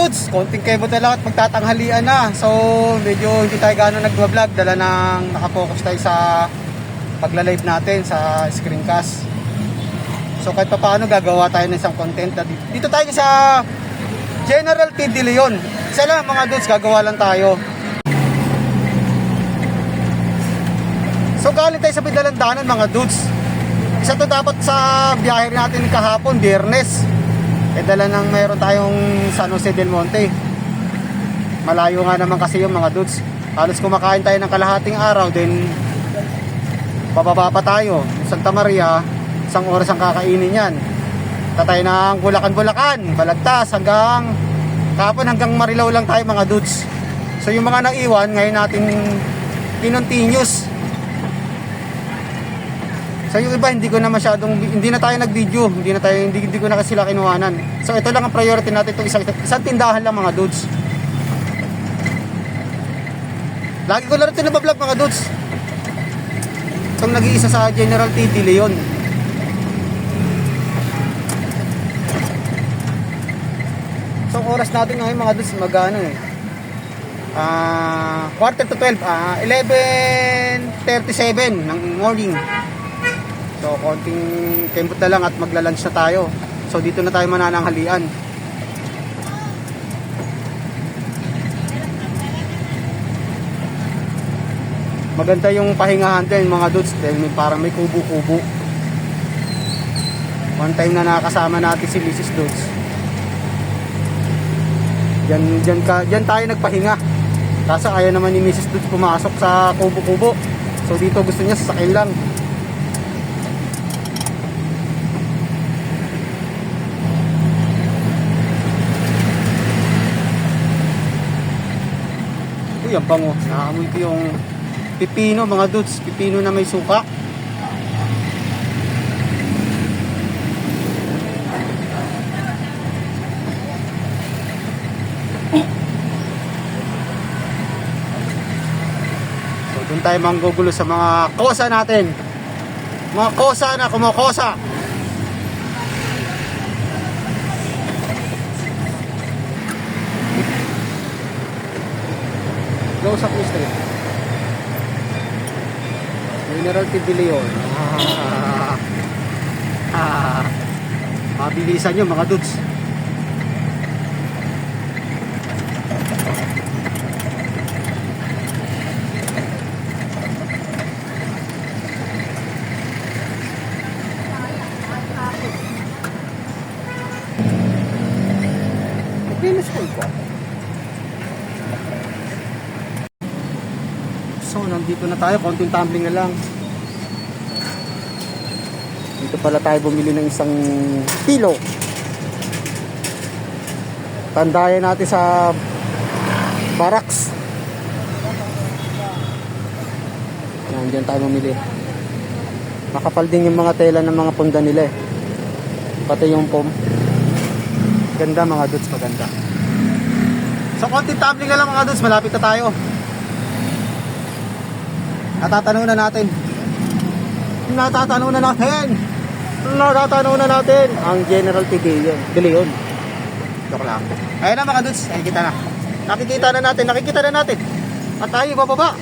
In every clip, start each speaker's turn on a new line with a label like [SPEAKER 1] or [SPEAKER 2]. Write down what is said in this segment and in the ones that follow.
[SPEAKER 1] dudes, konting kebot na lang at magtatanghalian na. So medyo hindi tayo gano'n nagwa-vlog. Dala nang nakafocus tayo sa pagla-live natin sa screencast. So kahit pa paano gagawa tayo ng isang content na dito tayo sa General T. De Leon. Isa lang mga dudes, gagawa lang tayo. So galing tayo sa Pidalandanan mga dudes. Isa to dapat sa biyahe natin kahapon, Biyernes. Dala nang mayroon tayong San Jose del Monte. Malayo nga naman kasi yung mga dudes. Halos kumakain tayo ng kalahating araw, then bababa pa tayo. Santa Maria, isang oras ang kakainin yan. Tatay ng Bulacan, Balagtas, hanggang kahapon hanggang Marilao lang tayo mga dudes. So yung mga naiwan, ngayon natin kinontinuous. So yung iba hindi ko na masyadong, hindi na tayo nag-video, hindi ko na kasi sila kinuhanan. So ito lang ang priority natin, itong isang tindahan lang mga dudes. Lagi ko lang ito nabablog mga dudes. Itong nag-iisa sa General T. De Leon. So oras natin ngayon mga dudes, magano quarter to 12, 11:37 ng morning. So konting kembot na lang at magla-lunch na tayo. So dito na tayo manananghalian. Maganda yung pahingahan din mga dudes, dahil parang may kubo-kubo. One time na nakasama natin si Mrs. Dudes. Diyan tayo nagpahinga. Kaso ayaw naman ni Mrs. Dudes pumasok sa kubo-kubo. So dito gusto niya sasakyan lang. Uy, ang bango. Naamoy ko yung pipino mga dudes. Pipino na may suka. So doon tayo manggugulo sa mga kosa natin. Mga kosa na kumokosa. Sa Street. General T. De Leon. Mabilisan nyo mga dudes. Pinis ko ito. So nandito na tayo, konting tumbling na lang. Dito pala tayo bumili ng isang pillow. Tandayan natin sa barracks. Yan, dyan tayo bumili. Makapal din yung mga tela ng mga punda nila eh. Pati yung foam. Ganda mga dudes, maganda. So konting tumbling na lang mga dudes, malapit na tayo. Natatanong na natin ang General T. De Leon. Joke lang. Ayun na mga dudes, nakikita na natin at tayo bababa.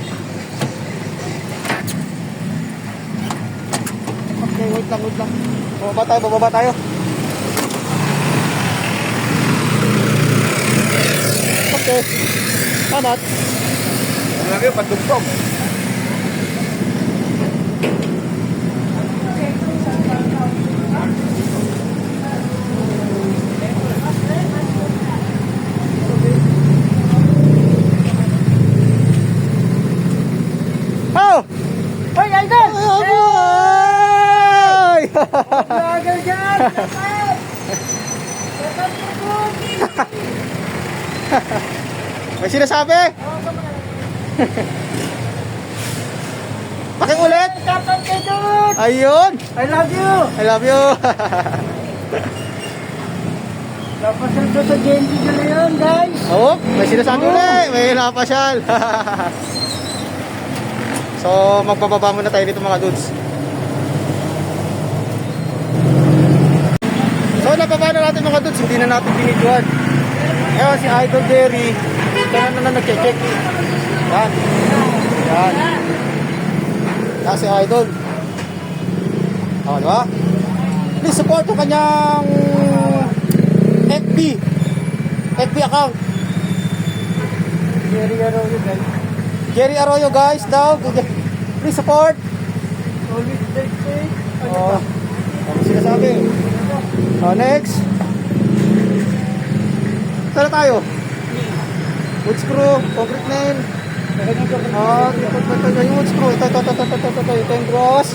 [SPEAKER 1] Okay, wait lang bababa tayo. Okay, salamat. Lagi patugtog. May sinasabi? Pakiulit. Ayun.
[SPEAKER 2] I love you.
[SPEAKER 1] I love you.
[SPEAKER 2] Napasyal ko sa JNT na yun, guys.
[SPEAKER 1] Oo, may sinasabi ulit. May napasyal. So, magbababa muna tayo dito mga dudes. So, napaba na natin mga dudes. Hindi na natin binidyohan. Ayan si Idol Jerry. Kaya na nag-check. Yan. Yan. Yan si Idol. O, diba? Please support yung kanyang FB account.
[SPEAKER 2] Jerry Arroyo, guys.
[SPEAKER 1] Jerry Arroyo guys daw. Please support.
[SPEAKER 2] Solid break.
[SPEAKER 1] Oh. Ano sinasabi? Oh, next. Saan na tayo? Wood screw, concrete nail. Oh, ito yung wood screw. Ito yung gross.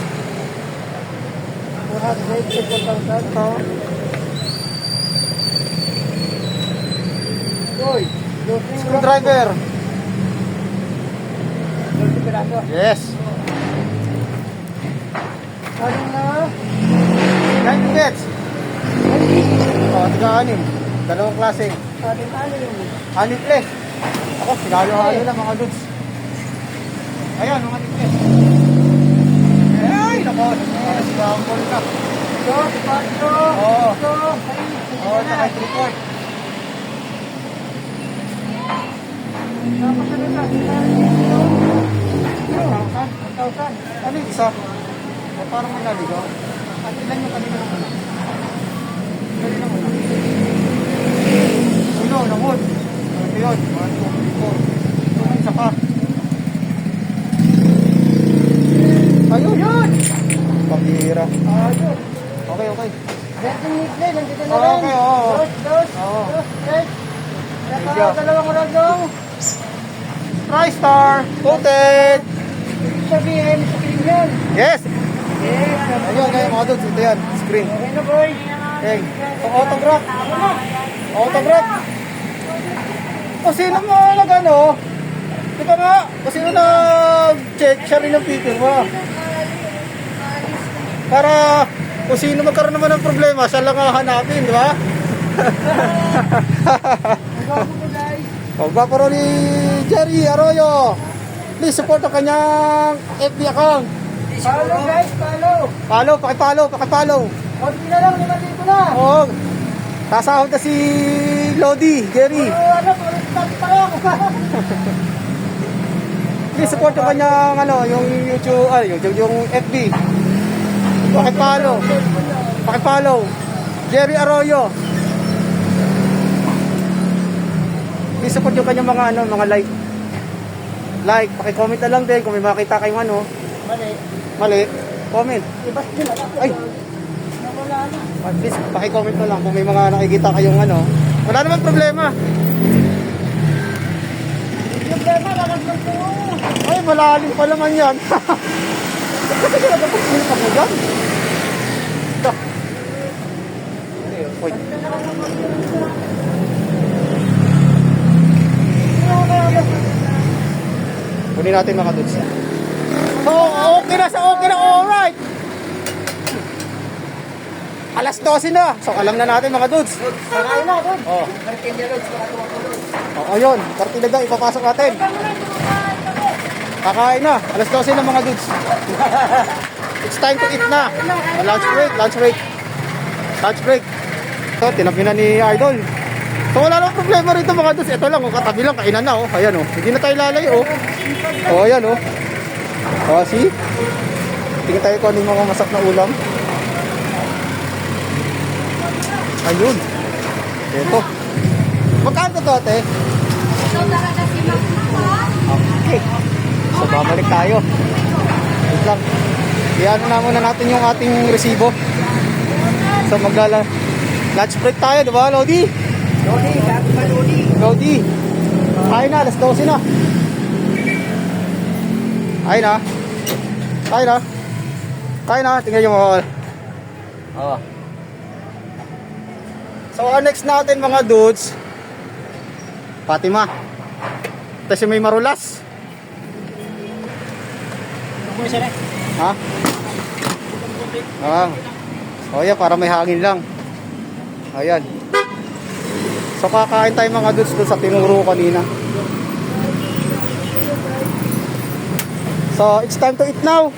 [SPEAKER 1] Ito. Screwdriver. Yes.
[SPEAKER 2] Ano na?
[SPEAKER 1] 9 gets. Oh, tiga-anim. Dalawang klase.
[SPEAKER 2] Ano yung
[SPEAKER 1] Anim plus. Ako, sinalo-halo lang mga dudes. Ayan, mga tiples. Ay, nako. Nasigawan ko rin ka.
[SPEAKER 2] ito, patro,
[SPEAKER 1] Oo.
[SPEAKER 2] ito,
[SPEAKER 1] Oo, saka 3/4.
[SPEAKER 2] tapos ano na? 1,000.
[SPEAKER 1] Ano yung isa? O, parang may naligaw. At ilan yung kanina ng ano? Kanina mo na. Sino, namod. Ano yun? 1, 2, 3, 4. Ito, isa pa. Ayun! Yun! Pambira.
[SPEAKER 2] Ayun.
[SPEAKER 1] Okay, okay.
[SPEAKER 2] Dating midlay, nandito na
[SPEAKER 1] Oo,
[SPEAKER 2] rin.
[SPEAKER 1] okay, oo.
[SPEAKER 2] Dos,
[SPEAKER 1] Oo.
[SPEAKER 2] tres.
[SPEAKER 1] Thank you.
[SPEAKER 2] Dalawang ragong.
[SPEAKER 1] TriStar! Coated!
[SPEAKER 2] Ibig sabihin, screen yan.
[SPEAKER 1] Yes!
[SPEAKER 2] Yes.
[SPEAKER 1] Ayun, ayun mga dudes. Ito yan. Screen.
[SPEAKER 2] Okay na, boy.
[SPEAKER 1] Okay. So, autograph. Autograph. O sino mo nag-ano? Di ba nga? O sino nag-check? Siya rin ang picture mo. Para kung sino magkaroon naman ng problema, siya lang ang hanapin, di ba?
[SPEAKER 2] Ang gwapo ko, guys.
[SPEAKER 1] O, gwapo rin ni Jerry Arroyo. Please support ang kanyang FB account.
[SPEAKER 2] Follow, guys, follow.
[SPEAKER 1] Pakipalo.
[SPEAKER 2] Konti na lang, 5,000 na.
[SPEAKER 1] Oo. Sasahod na si Lodi, Jerry.
[SPEAKER 2] Ano, parang start pa lang.
[SPEAKER 1] Please support yung kanyang yung YouTube, yung FB. Pakipalo. Jerry Arroyo. Please support yung kanyang mga like. Paki-comment na lang din kung may makita kayong mali. Comment.
[SPEAKER 2] Ibas din na.
[SPEAKER 1] Ay.
[SPEAKER 2] Nawala na.
[SPEAKER 1] At least paki-comment na lang kung may mga nakikita kayong Wala naman problema.
[SPEAKER 2] Yung tema, lalagyan ko.
[SPEAKER 1] Ay, malalim pa naman yan. Kasi ginagapag pa mo dyan. Ito. Uy. Kunin natin mga dudes. So, okay na, alright. Alas 12 na. So, alam na natin mga dudes.
[SPEAKER 2] Sakain na, doon.
[SPEAKER 1] Oh. Oh, ayun. Kartilaga, ipapasok natin. Kakain na. Alas 12 na mga dudes. It's time to eat na. Lunch break. So, tinabi na ni Idol. So, wala nang problema rito mga dudes. Ito lang, katabi lang, kainan na. Ayan, hindi na tayo lalayo. Ayan, see? Tingnan tayo kung ano yung mga masak na ulam. Ayun. Ito. Magkano to, ate? Okay. So, babalik tayo. Wait lang. Iyan na muna natin yung ating resibo. So, lunch break tayo, di ba, Lodi? Lodi. Ay na, alas 12 na. Ay na. Tingnan nyo mga. Oh. So, ang next natin mga dudes, Fatima. Tapos yung may marulas. Ha? O yan, para may hangin lang. Ayan. So, kakain tayo mga dudes doon sa tinuro kanina. So, it's time to eat now.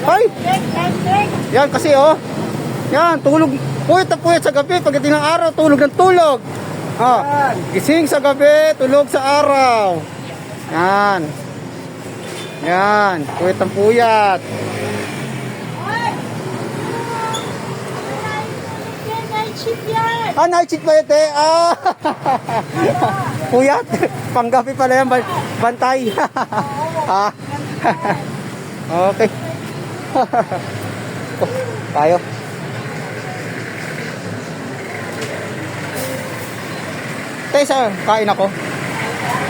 [SPEAKER 1] Ay! Yan kasi Yan, tulog. Puyat na puyat sa gabi. Pagdating ng araw, tulog ng tulog. Ah, gising sa gabi, tulog sa araw. Yan. Yan, kuwit ang puyat.
[SPEAKER 3] Night shift yan.
[SPEAKER 1] Ah, night shift ba yun, te? Ah. Puyat. Panggabi pala yan, bantay. Ah. Okay. Tayo. Te, sa kain ako.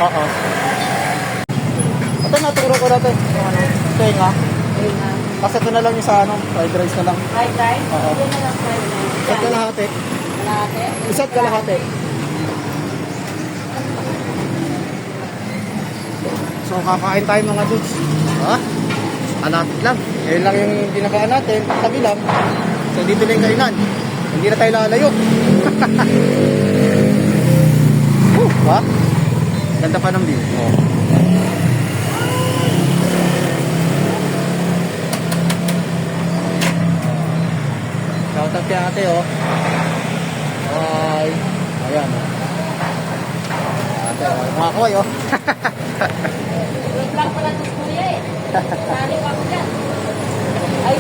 [SPEAKER 1] Oo. Ito, naturo ko na ito. Tenga. Kasi ito na lang yung sa ano, fried rice na lang.
[SPEAKER 3] Fried rice?
[SPEAKER 1] Oo.
[SPEAKER 3] Yan na lang fried rice.
[SPEAKER 1] Isa't kalahati.
[SPEAKER 3] Malate?
[SPEAKER 1] Isa't kalahati. So, kakain tayo mga dudes. Ha? Kalahati lang. Ngayon lang yung binabaan natin. Tabi lang. So, dito lang yung kainan. Hindi na tayo lalayo. Ha? Ganda pa ng view. Oh. Shoutout kay ate, oh. Hi. Ayan, oh. Ate, oh. Mga kaway, oh.
[SPEAKER 3] Wait lang pala ito kuya eh. Sali pa ko dyan. Ay,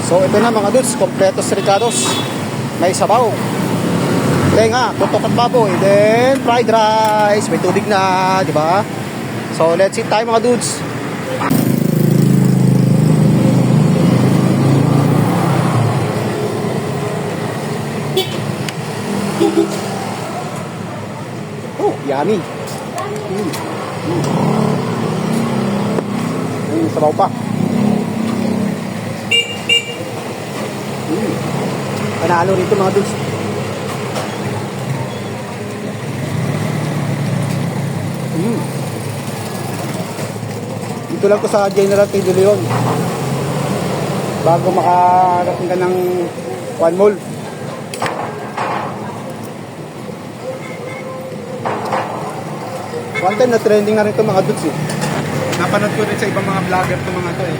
[SPEAKER 1] So, ito na mga dudes. Kompletos ricados. May sabaw. Tenga, tutok at baboy. Then, fried rice. May tubig na, di ba? So, let's eat tayo mga dudes. Oh, yummy. Sabaw pa. Panalo rito mga dudes. Dito lang ko sa General T. De Leon. Bago makarating ka ng One Mall. One time na trending na rin ito mga dudes eh.
[SPEAKER 4] Napanood ko rin sa ibang mga vlogger itong mga to eh.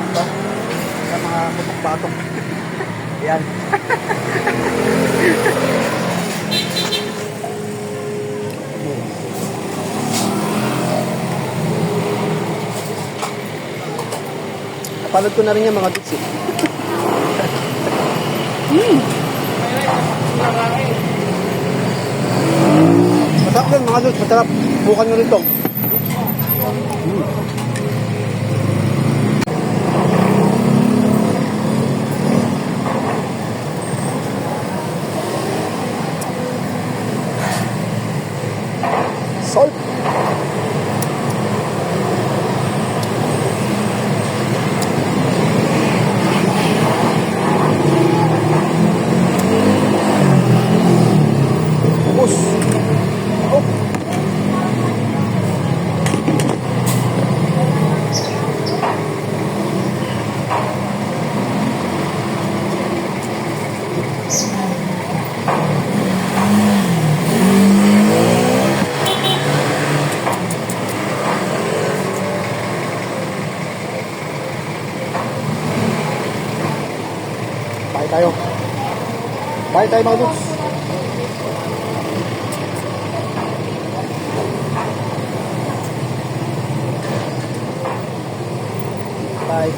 [SPEAKER 1] Ito, sa mga putok-batok. Ayan. Napanood ko na rin yung mga dudes eh. Masarap din mga dudes, masarap. Bukan nyo rin ito. Salt. Ubus. Oh. Bye tayo. Bye tayo mga dudes. Bye.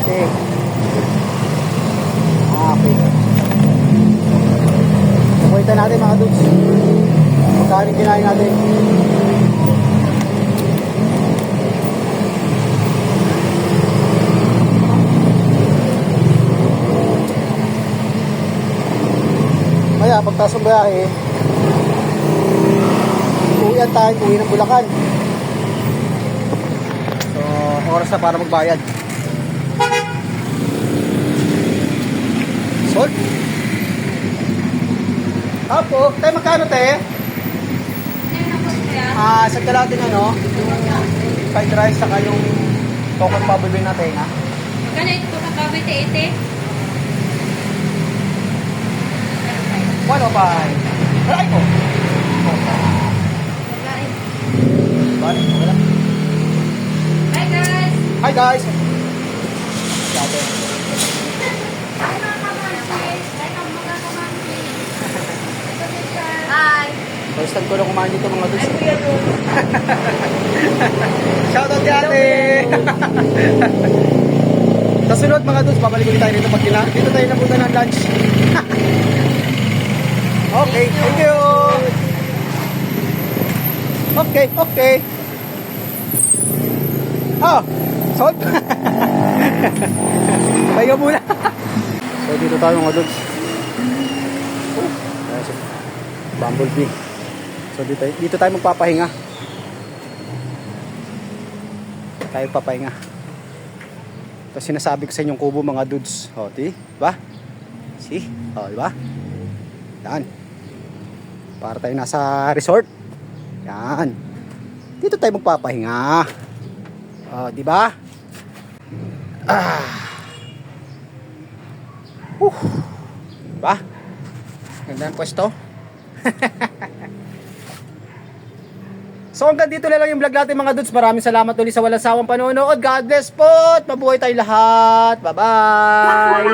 [SPEAKER 1] Okay. Okay. Nakuha natin mga dudes. Magkano kinain natin? Maya, pagtas ng biyahe, uwian tayo, uwi ng Bulacan. So, oras na para magbayad. Salt. Apo, tayo magkano te? Sa kalating ano, yung fried rice saka yung tokot pabuloy natin ha.
[SPEAKER 3] magkano ito kakabit ete?
[SPEAKER 1] 105. Aray ko. Balik, wala.
[SPEAKER 3] Hi guys!
[SPEAKER 1] Hi guys!
[SPEAKER 3] Hi mga kamansis! Hi mga kamansis! Hi!
[SPEAKER 1] First time ko lang kumain dito mga dudes.
[SPEAKER 3] Hi Kuya Luz!
[SPEAKER 1] Shoutout kay ate! Sa sunod mga dudes, babalik ulit tayo dito pag dito tayo napunta ng lunch. Okay, thank you! Okay. Ah, salt? Tayo muna. So dito tayo mga dudes. Ayan si Bumblebee. So dito tayo magpapahinga. Tayo papahinga. Ito sinasabi ko sa inyong kubo mga dudes. O, diba? See? O, diba? Yan. Para tayo nasa resort. Yan. Dito tayo magpapahinga. O, diba? Diba? Ganda ang pwesto. So hanggang dito na lang yung vlog natin mga dudes. Maraming salamat ulit sa walang sawang panonood. God bless po. Mabuhay tayo lahat. Bye bye.